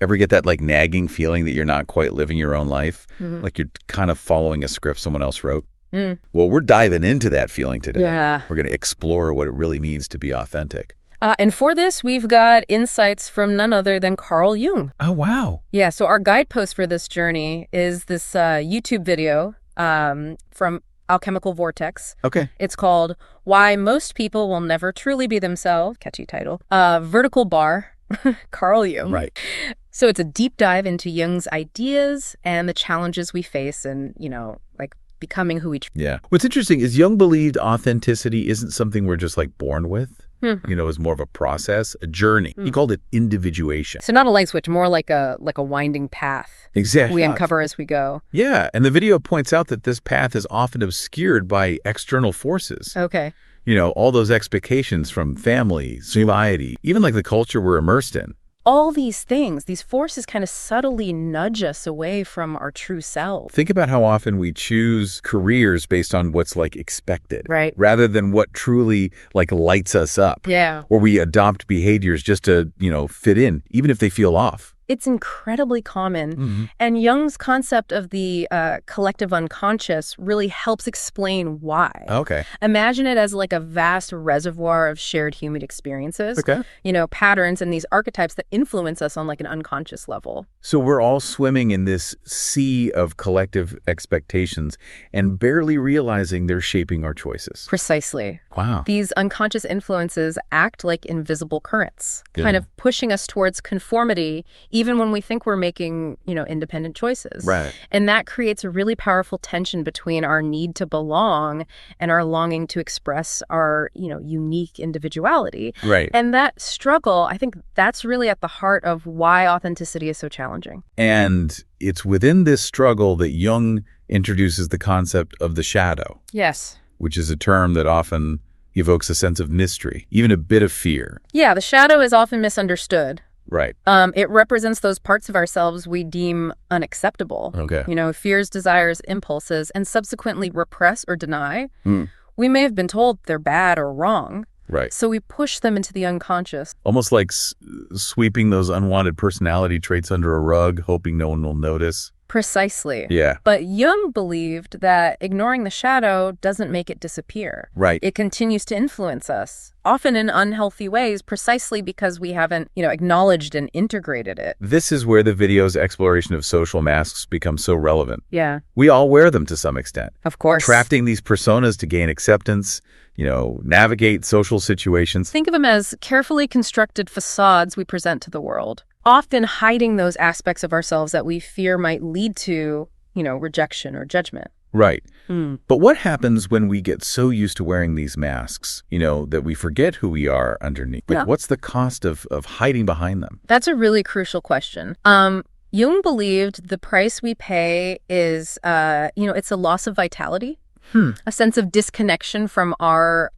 Ever get that like nagging feeling that you're not quite living your own life? Like you're kind of following a script someone else wrote? Well, we're diving into that feeling today. Yeah. We're going to explore what it really means to be authentic. And for this, we've got insights from none other than Carl Jung. Oh, wow. Yeah, so our guidepost for this journey is this YouTube video from Alchemical Vortex. Okay. It's called Why Most People Will Never Truly Be Themselves. Catchy title. Vertical bar, Carl Jung. Right. So it's a deep dive into Jung's ideas and the challenges we face and, like becoming who we Yeah. What's interesting is Jung believed authenticity isn't something we're just like born with. Is more of a process, a journey. He called it individuation. So not a light switch, more like a winding path. Exactly. We uncover as we go. Yeah. And the video points out that this path is often obscured by external forces. Okay. All those expectations from family, society, even like the culture we're immersed in. All these things, these forces kind of subtly nudge us away from our true self. Think about how often we choose careers based on what's like expected. Right. Rather than what truly like lights us up. Yeah. Or we adopt behaviors just to, fit in, even if they feel off. It's incredibly common. And Jung's concept of the collective unconscious really helps explain why. Okay. Imagine it as like a vast reservoir of shared human experiences. Okay. Patterns and these archetypes that influence us on like an unconscious level. So we're all swimming in this sea of collective expectations and barely realizing they're shaping our choices. Precisely. Wow. These unconscious influences act like invisible currents, kind of pushing us towards conformity, even when we think we're making, independent choices. Right. And that creates a really powerful tension between our need to belong and our longing to express our, unique individuality. Right. And that struggle, I think that's really at the heart of why authenticity is so challenging. And it's within this struggle that Jung introduces the concept of the shadow. Yes. Which is a term that often evokes a sense of mystery, even a bit of fear. Yeah, the shadow is often misunderstood. Right. It represents those parts of ourselves we deem unacceptable. Okay. Fears, desires, impulses, and subsequently repress or deny. We may have been told they're bad or wrong. Right. So we push them into the unconscious. Almost like sweeping those unwanted personality traits under a rug, hoping no one will notice. Precisely. Yeah. But Jung believed that ignoring the shadow doesn't make it disappear. Right. It continues to influence us, often in unhealthy ways, precisely because we haven't, acknowledged and integrated it. This is where the video's exploration of social masks becomes so relevant. Yeah. We all wear them to some extent. Of course. Crafting these personas to gain acceptance, navigate social situations. Think of them as carefully constructed facades we present to the world, often hiding those aspects of ourselves that we fear might lead to, rejection or judgment. Right. But what happens when we get so used to wearing these masks, that we forget who we are underneath? Like, what's the cost of hiding behind them? That's a really crucial question. Jung believed the price we pay is, it's a loss of vitality, a sense of disconnection from our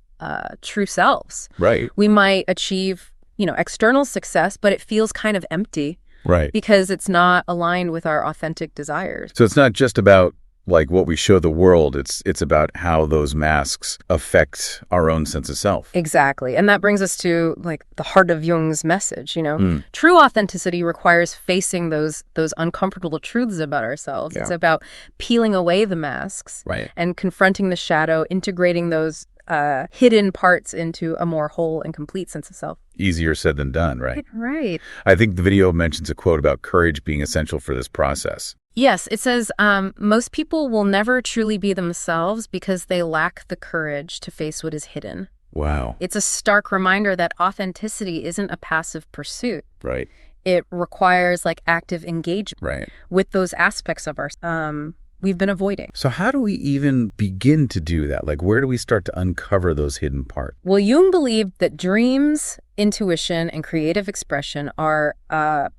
true selves. Right. We might achieve, external success, but it feels kind of empty. Right. Because it's not aligned with our authentic desires. So it's not just about like what we show the world, it's about how those masks affect our own sense of self. Exactly. And that brings us to like the heart of Jung's message, True authenticity requires facing those uncomfortable truths about ourselves. Yeah. It's about peeling away the masks and confronting the shadow, integrating those hidden parts into a more whole and complete sense of self. Easier said than done, right? Right. I think the video mentions a quote about courage being essential for this process. Yes, it says, most people will never truly be themselves because they lack the courage to face what is hidden. Wow. It's a stark reminder that authenticity isn't a passive pursuit. Right. It requires like active engagement with those aspects of our we've been avoiding. So how do we even begin to do that? Like, where do we start to uncover those hidden parts? Well, Jung believed that dreams, intuition, and creative expression are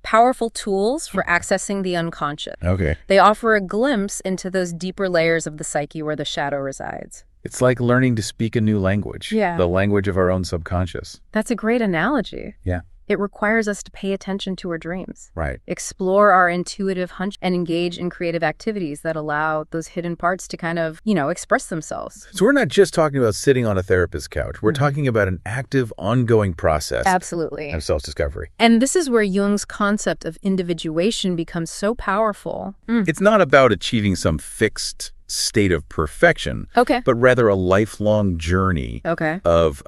powerful tools for accessing the unconscious. Okay. They offer a glimpse into those deeper layers of the psyche where the shadow resides. It's like learning to speak a new language. Yeah. The language of our own subconscious. That's a great analogy. Yeah. it requires us to pay attention to our dreams. Right. Explore our intuitive hunch and engage in creative activities that allow those hidden parts to kind of, express themselves. So we're not just talking about sitting on a therapist's couch. We're talking about an active, ongoing process. Absolutely. Of self-discovery. And this is where Jung's concept of individuation becomes so powerful. It's not about achieving some fixed state of perfection, but rather a lifelong journey of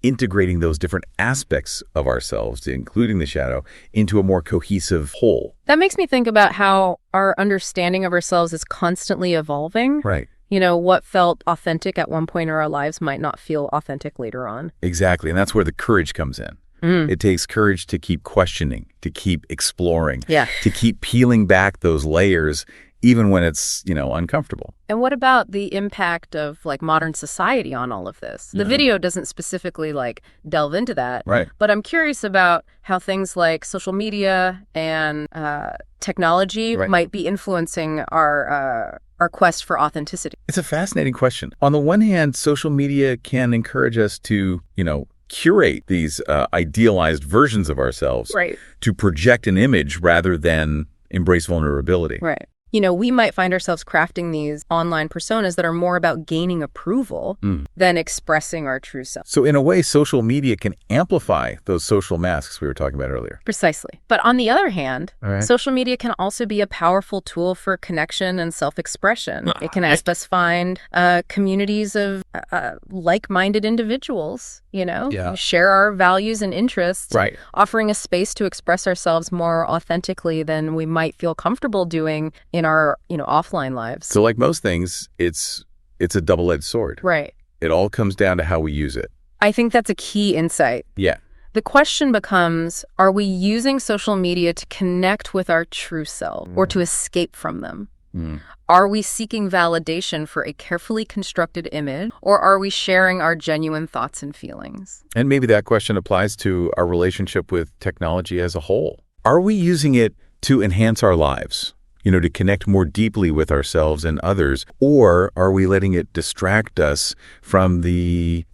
integrating those different aspects of ourselves, including the shadow, into a more cohesive whole. That makes me think about how our understanding of ourselves is constantly evolving. Right. What felt authentic at one point in our lives might not feel authentic later on. Exactly. And that's where the courage comes in. It takes courage to keep questioning, to keep exploring, to keep peeling back those layers, even when it's, uncomfortable. And what about the impact of modern society on all of this? The video doesn't specifically delve into that. Right. But I'm curious about how things like social media and technology might be influencing our quest for authenticity. It's a fascinating question. On the one hand, social media can encourage us to, curate these idealized versions of ourselves to project an image rather than embrace vulnerability. Right. We might find ourselves crafting these online personas that are more about gaining approval than expressing our true self. So in a way, social media can amplify those social masks we were talking about earlier. Precisely. But on the other hand, social media can also be a powerful tool for connection and self-expression. It can help us find communities of like-minded individuals, share our values and interests, offering a space to express ourselves more authentically than we might feel comfortable doing in our, offline lives. So like most things, it's a double-edged sword. Right. It all comes down to how we use it. I think that's a key insight. Yeah. The question becomes, are we using social media to connect with our true self or to escape from them? Are we seeking validation for a carefully constructed image, or are we sharing our genuine thoughts and feelings? And maybe that question applies to our relationship with technology as a whole. Are we using it to enhance our lives? To connect more deeply with ourselves and others, or are we letting it distract us from the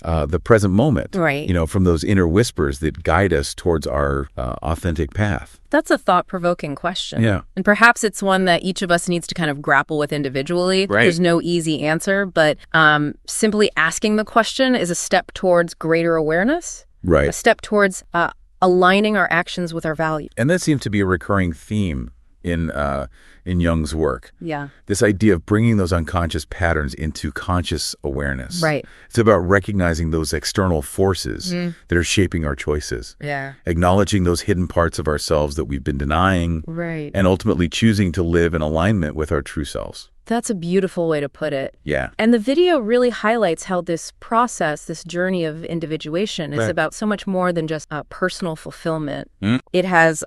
present moment? Right. From those inner whispers that guide us towards our authentic path. That's a thought-provoking question. Yeah. And perhaps it's one that each of us needs to kind of grapple with individually. Right. There's no easy answer, but simply asking the question is a step towards greater awareness. Right. A step towards aligning our actions with our values. And that seems to be a recurring theme in Jung's work. Yeah. This idea of bringing those unconscious patterns into conscious awareness. Right. It's about recognizing those external forces that are shaping our choices. Yeah. Acknowledging those hidden parts of ourselves that we've been denying. Right. And ultimately choosing to live in alignment with our true selves. That's a beautiful way to put it. Yeah. And the video really highlights how this process, this journey of individuation is about so much more than just personal fulfillment. It has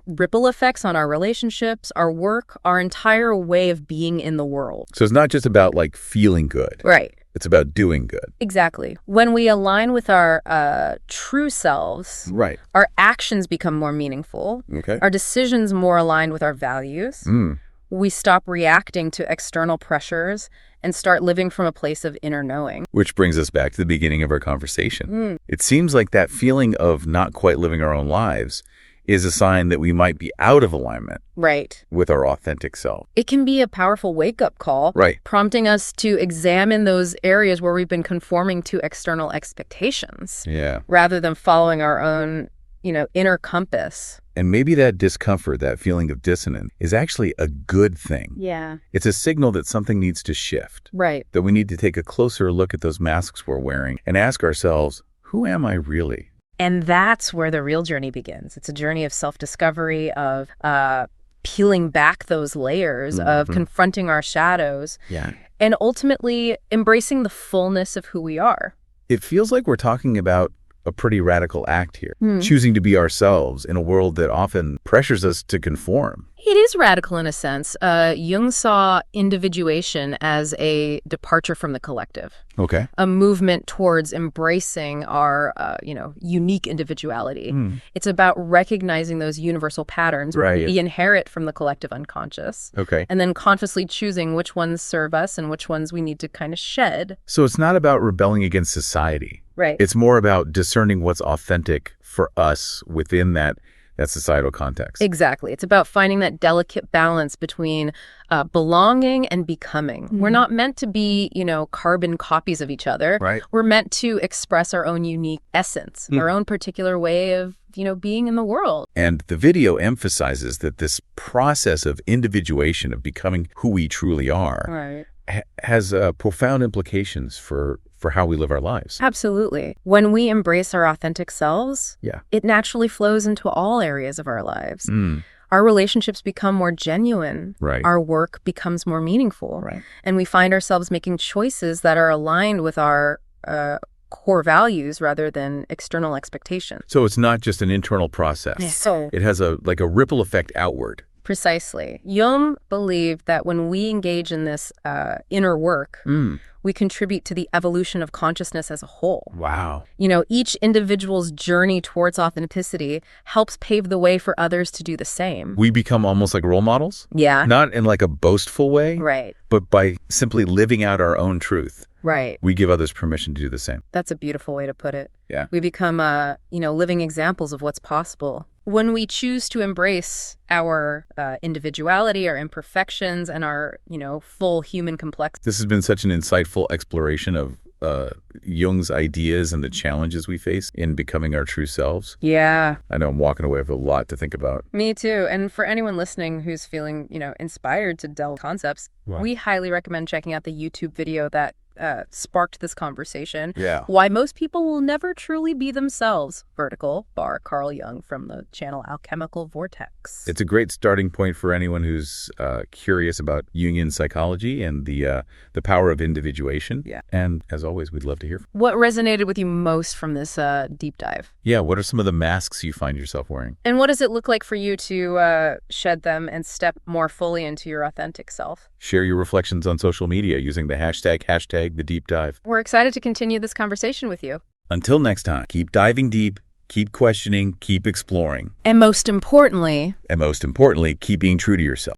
ripple effects on our relationships, our work, our entire way of being in the world. So it's not just about feeling good. Right. It's about doing good. Exactly. When we align with our true selves, our actions become more meaningful. Okay. Our decisions more aligned with our values. We stop reacting to external pressures and start living from a place of inner knowing. Which brings us back to the beginning of our conversation. It seems like that feeling of not quite living our own lives is a sign that we might be out of alignment with our authentic self. It can be a powerful wake-up call, prompting us to examine those areas where we've been conforming to external expectations rather than following our own, inner compass. And maybe that discomfort, that feeling of dissonance, is actually a good thing. Yeah. It's a signal that something needs to shift. Right. That we need to take a closer look at those masks we're wearing and ask ourselves, who am I really? And that's where the real journey begins. It's a journey of self-discovery, of peeling back those layers, of confronting our shadows, and ultimately embracing the fullness of who we are. It feels like we're talking about a pretty radical act here, choosing to be ourselves in a world that often pressures us to conform. It is radical in a sense. Jung saw individuation as a departure from the collective, Okay. a movement towards embracing our, unique individuality. It's about recognizing those universal patterns we inherit from the collective unconscious, Okay. and then consciously choosing which ones serve us and which ones we need to kind of shed. So it's not about rebelling against society. Right. It's more about discerning what's authentic for us within that societal context. Exactly. It's about finding that delicate balance between belonging and becoming. We're not meant to be, carbon copies of each other. Right. We're meant to express our own unique essence, our own particular way of, being in the world. And the video emphasizes that this process of individuation, of becoming who we truly are, has profound implications for how we live our lives. Absolutely. When we embrace our authentic selves, Yeah. it naturally flows into all areas of our lives. Our relationships become more genuine. Right. Our work becomes more meaningful. Right. And we find ourselves making choices that are aligned with our core values rather than external expectations. So it's not just an internal process. So It has a ripple effect outward. precisely. Jung believed that when we engage in this inner work, we contribute to the evolution of consciousness as a whole. Wow. Each individual's journey towards authenticity helps pave the way for others to do the same. We become almost like role models, Yeah. not in like a boastful way, Right. but by simply living out our own truth. Right. We give others permission to do the same. That's a beautiful way to put it. Yeah. We become, living examples of what's possible. When we choose to embrace our individuality, our imperfections, and our, full human complexity. This has been such an insightful exploration of Jung's ideas and the challenges we face in becoming our true selves. Yeah. I know I'm walking away with a lot to think about. Me too. And for anyone listening who's feeling, inspired to delve concepts, we highly recommend checking out the YouTube video that sparked this conversation. Yeah. Why most people will never truly be themselves. Vertical bar Carl Jung from the channel Alchemical Vortex. It's a great starting point for anyone who's curious about Jungian psychology and the power of individuation. Yeah. And as always, we'd love to hear from you. What resonated with you most from this deep dive? Yeah, what are some of the masks you find yourself wearing? And what does it look like for you to shed them and step more fully into your authentic self? Share your reflections on social media using the hashtag the deep dive. We're excited to continue this conversation with you. Until next time, keep diving deep, keep questioning, keep exploring. And most importantly, And most importantly, keep being true to yourself.